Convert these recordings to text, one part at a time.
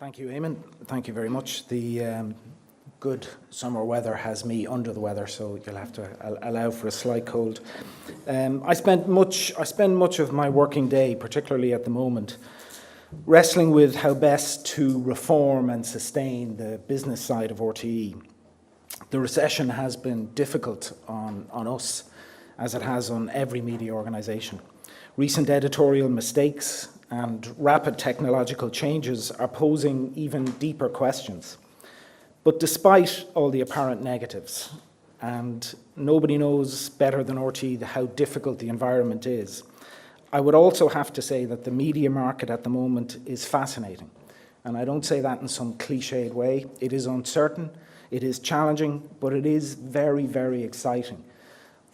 Thank you, Eamon. Thank you very much. The good summer weather has me under the weather, so you'll have to allow for a slight cold. I spend much of my working day, particularly at the moment, wrestling with how best to reform and sustain the business side of RTÉ. The recession has been difficult on us, as it has on every media organisation. Recent editorial mistakes and rapid technological changes are posing even deeper questions. But despite all the apparent negatives, and nobody knows better than RTÉ how difficult the environment is, I would also have to say that the media market at the moment is fascinating. And I don't say that in some cliched way. It is uncertain, it is challenging, but it is very, very exciting.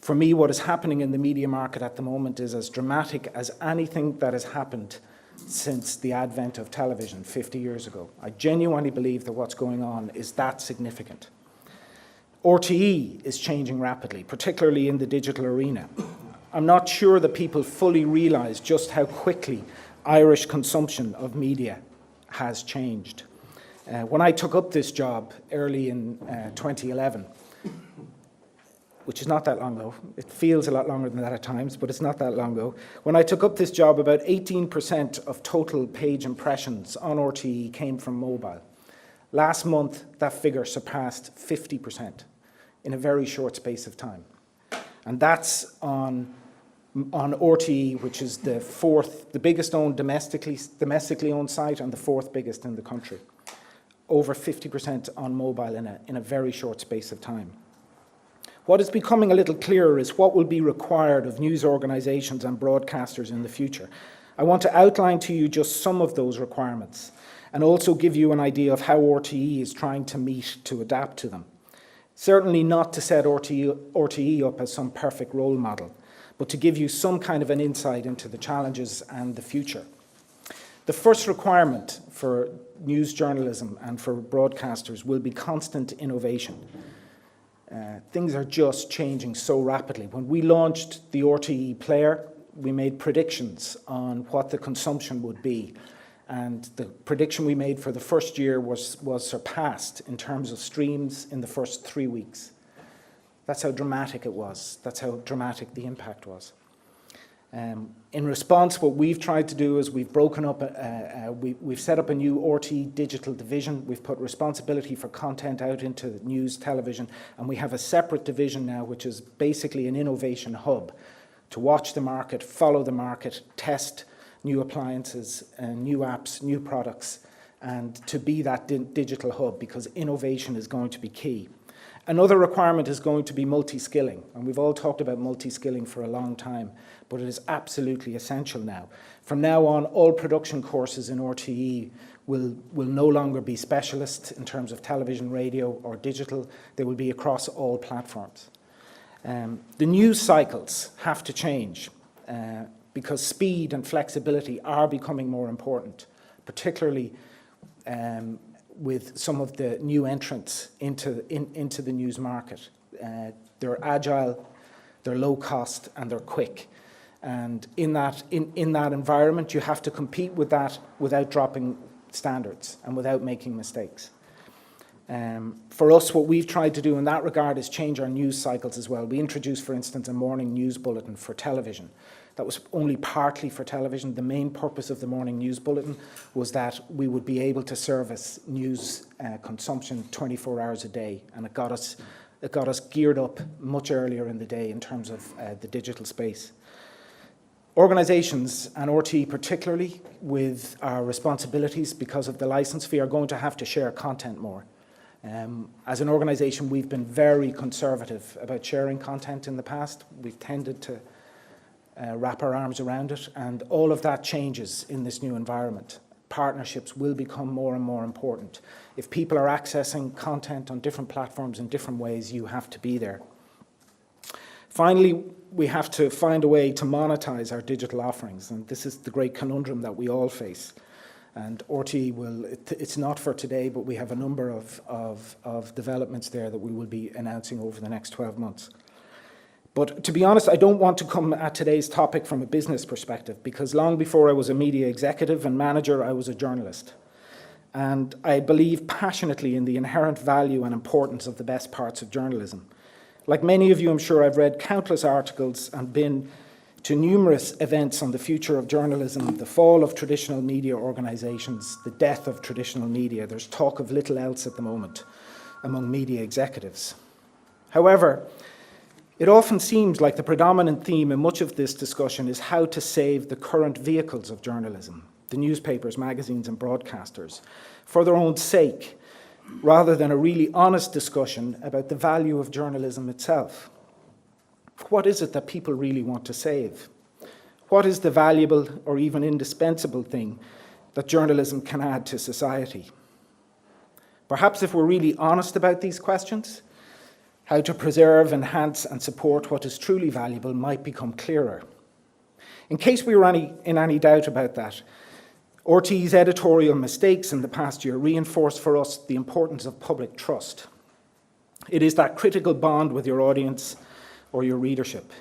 For me, what is happening in the media market at the moment is as dramatic as anything that has happened since the advent of television 50 years ago. I genuinely believe that what's going on is that significant. RTÉ is changing rapidly, particularly in the digital arena. I'm not sure that people fully realise just how quickly Irish consumption of media has changed. When I took up this job early in 2011, which is not that long ago. It feels a lot longer than that at times, but it's not that long ago. When I took up this job, about 18% of total page impressions on RTÉ came from mobile. Last month, that figure surpassed 50% in a very short space of time. And that's on RTÉ, which is the biggest owned domestically owned site and the fourth biggest in the country. Over 50% on mobile in a very short space of time. What is becoming a little clearer is what will be required of news organisations and broadcasters in the future. I want to outline to you just some of those requirements and also give you an idea of how RTÉ is trying to meet to adapt to them. Certainly not to set RTÉ up as some perfect role model, but to give you some kind of an insight into the challenges and the future. The first requirement for news journalism and for broadcasters will be constant innovation. Things are just changing so rapidly. When we launched the RTÉ player, we made predictions on what the consumption would be. And the prediction we made for the first year was surpassed in terms of streams in the first 3 weeks. That's how dramatic it was. That's how dramatic the impact was. In response, what we've tried to do is we've broken up, we've set up a new RTÉ digital division. We've put responsibility for content out into news, television, and we have a separate division now, which is basically an innovation hub to watch the market, follow the market, test new appliances, new apps, new products, and to be that digital hub, because innovation is going to be key. Another requirement is going to be multi-skilling, and we've all talked about multi-skilling for a long time, but it is absolutely essential now. From now on, all production courses in RTÉ will no longer be specialist in terms of television, radio or digital. They will be across all platforms. The news cycles have to change because speed and flexibility are becoming more important, particularly with some of the new entrants into the news market. They're agile, they're low cost, and they're quick. And in that environment, you have to compete with that without dropping standards and without making mistakes. For us, what we've tried to do in that regard is change our news cycles as well. We introduced, for instance, a morning news bulletin for television. That was only partly for television. The main purpose of the morning news bulletin was that we would be able to service news consumption 24 hours a day, and it got us geared up much earlier in the day in terms of the digital space. Organisations, and RTÉ particularly, with our responsibilities because of the licence fee, are going to have to share content more. As an organisation, we've been very conservative about sharing content in the past. We've tended to wrap our arms around it, and all of that changes in this new environment. Partnerships will become more and more important. If people are accessing content on different platforms in different ways, you have to be there. Finally, we have to find a way to monetize our digital offerings, and this is the great conundrum that we all face. And RTÉ it's not for today, but we have a number of developments there that we will be announcing over the next 12 months. But to be honest, I don't want to come at today's topic from a business perspective, because long before I was a media executive and manager, I was a journalist. and I believe passionately in the inherent value and importance of the best parts of journalism. Like many of you, I'm sure I've read countless articles and been to numerous events on the future of journalism, the fall of traditional media organisations, the death of traditional media. There's talk of little else at the moment among media executives. However, it often seems like the predominant theme in much of this discussion is how to save the current vehicles of journalism, the newspapers, magazines and broadcasters, for their own sake, rather than a really honest discussion about the value of journalism itself. What is it that people really want to save? What is the valuable or even indispensable thing that journalism can add to society? Perhaps if we're really honest about these questions, how to preserve, enhance and support what is truly valuable might become clearer. In case we were in any doubt about that, RTÉ's editorial mistakes in the past year reinforced for us the importance of public trust. It is that critical bond with your audience or your readership.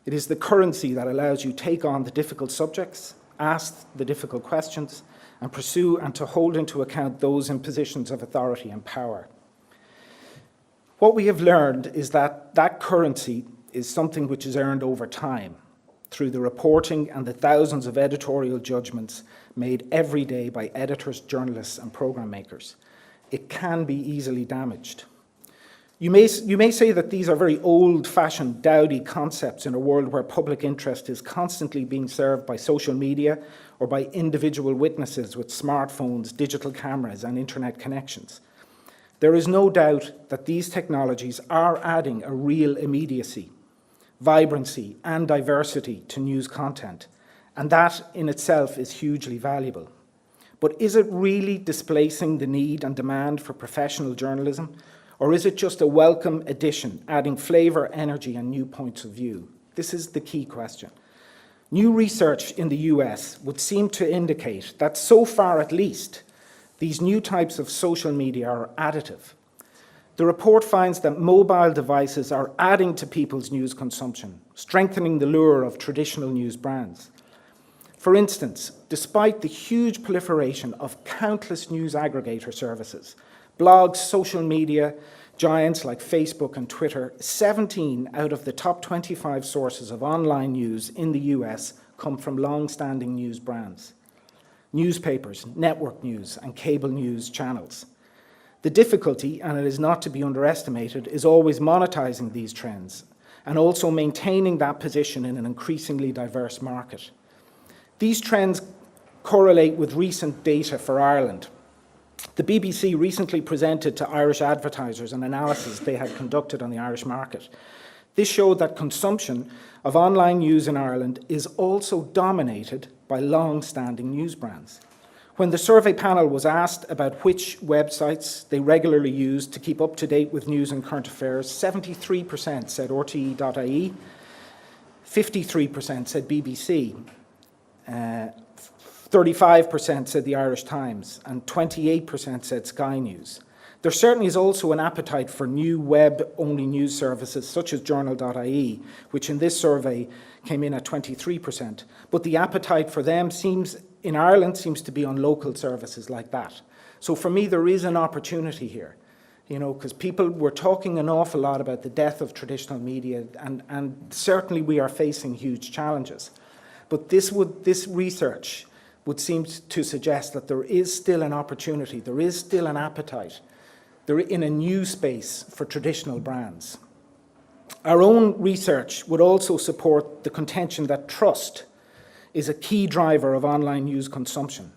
It is the currency that allows you to take on the difficult subjects, ask the difficult questions, and pursue and to hold into account those in positions of authority and power. What we have learned is that that currency is something which is earned over time through the reporting and the thousands of editorial judgments made every day by editors, journalists and programme makers. It can be easily damaged. You may say that these are very old-fashioned, dowdy concepts in a world where public interest is constantly being served by social media or by individual witnesses with smartphones, digital cameras and internet connections. There is no doubt that these technologies are adding a real immediacy, vibrancy and diversity to news content, and that in itself is hugely valuable. But is it really displacing the need and demand for professional journalism, or is it just a welcome addition, adding flavour, energy and new points of view? This is the key question. New research in the US would seem to indicate that so far at least, these new types of social media are additive. The report finds that mobile devices are adding to people's news consumption, strengthening the lure of traditional news brands. For instance, despite the huge proliferation of countless news aggregator services, blogs, social media, giants like Facebook and Twitter, 17 out of the top 25 sources of online news in the US come from long-standing news brands. Newspapers, network news and cable news channels. The difficulty, and it is not to be underestimated, is always monetizing these trends and also maintaining that position in an increasingly diverse market. These trends correlate with recent data for Ireland. The BBC recently presented to Irish advertisers an analysis they had conducted on the Irish market. This showed that consumption of online news in Ireland is also dominated by long-standing news brands. When the survey panel was asked about which websites they regularly use to keep up to date with news and current affairs, 73% said RTE.ie, 53% said BBC, 35% said the Irish Times, and 28% said Sky News. There certainly is also an appetite for new web-only news services such as journal.ie, which in this survey came in at 23%. But the appetite for them in Ireland seems to be on local services like that. So for me, there is an opportunity here, because we're talking an awful lot about the death of traditional media, and certainly we are facing huge challenges. But this research would seem to suggest that there is still an opportunity, there is still an appetite in a new space for traditional brands. Our own research would also support the contention that trust is a key driver of online news consumption.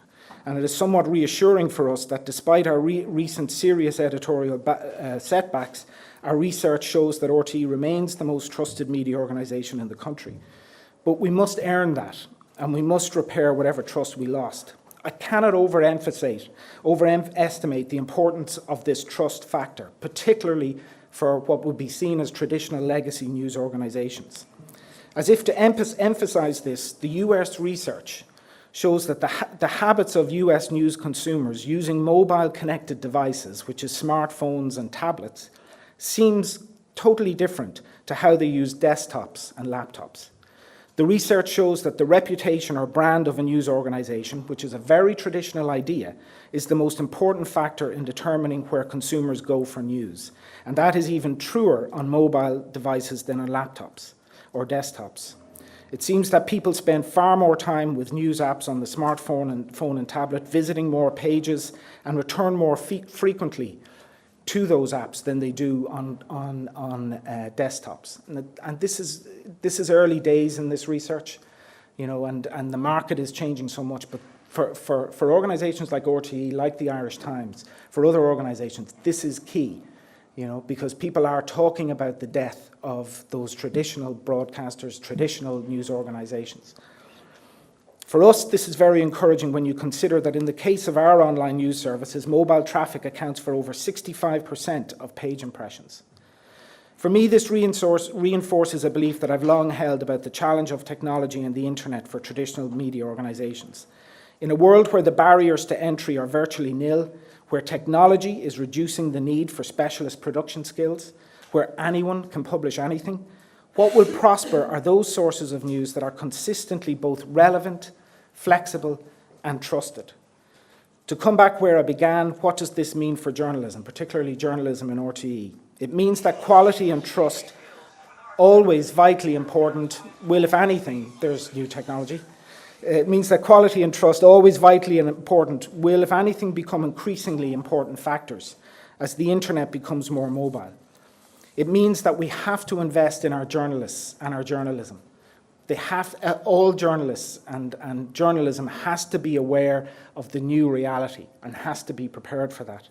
And it is somewhat reassuring for us that despite our recent serious editorial setbacks, our research shows that RTÉ remains the most trusted media organisation in the country. But we must earn that, and we must repair whatever trust we lost. I cannot overestimate the importance of this trust factor, particularly for what would be seen as traditional legacy news organisations. As if to emphasise this, the US research shows that the habits of US news consumers using mobile connected devices, which is smartphones and tablets, seems totally different to how they use desktops and laptops. The research shows that the reputation or brand of a news organisation, which is a very traditional idea, is the most important factor in determining where consumers go for news. And that is even truer on mobile devices than on laptops or desktops. It seems that people spend far more time with news apps on the smartphone and phone and tablet, visiting more pages and return more frequently to those apps than they do on desktops. And this is early days in this research, you know, and the market is changing so much. But for organisations like RTÉ, like the Irish Times, for other organisations, this is key, you know, because people are talking about the death of those traditional broadcasters, traditional news organisations. For us, this is very encouraging when you consider that in the case of our online news services, mobile traffic accounts for over 65% of page impressions. For me, this reinforces a belief that I've long held about the challenge of technology and the internet for traditional media organisations. In a world where the barriers to entry are virtually nil, where technology is reducing the need for specialist production skills, where anyone can publish anything, what will prosper are those sources of news that are consistently both relevant, flexible, and trusted. To come back where I began, what does this mean for journalism, particularly journalism in RTÉ? It means that quality and trust, always vitally important, will, if anything, there's new technology. It means that quality and trust, always vitally important, will, if anything, become increasingly important factors as the internet becomes more mobile. It means that we have to invest in our journalists and our journalism. All journalists and journalism has to be aware of the new reality and has to be prepared for that.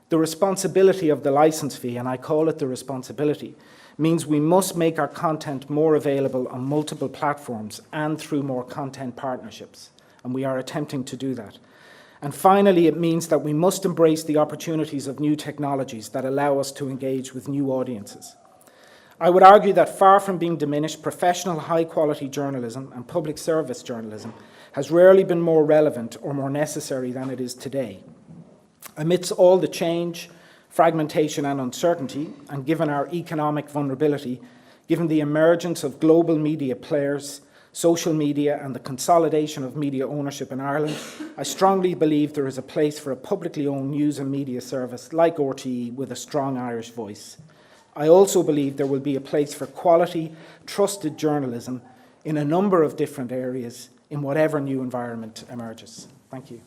The responsibility of the licence fee, and I call it the responsibility, means we must make our content more available on multiple platforms and through more content partnerships, and we are attempting to do that. And finally, it means that we must embrace the opportunities of new technologies that allow us to engage with new audiences. I would argue that far from being diminished, professional high-quality journalism and public service journalism has rarely been more relevant or more necessary than it is today. Amidst all the change, fragmentation and uncertainty, and given our economic vulnerability, given the emergence of global media players, social media and the consolidation of media ownership in Ireland, I strongly believe there is a place for a publicly owned news and media service like RTÉ with a strong Irish voice. I also believe there will be a place for quality, trusted journalism in a number of different areas in whatever new environment emerges. Thank you.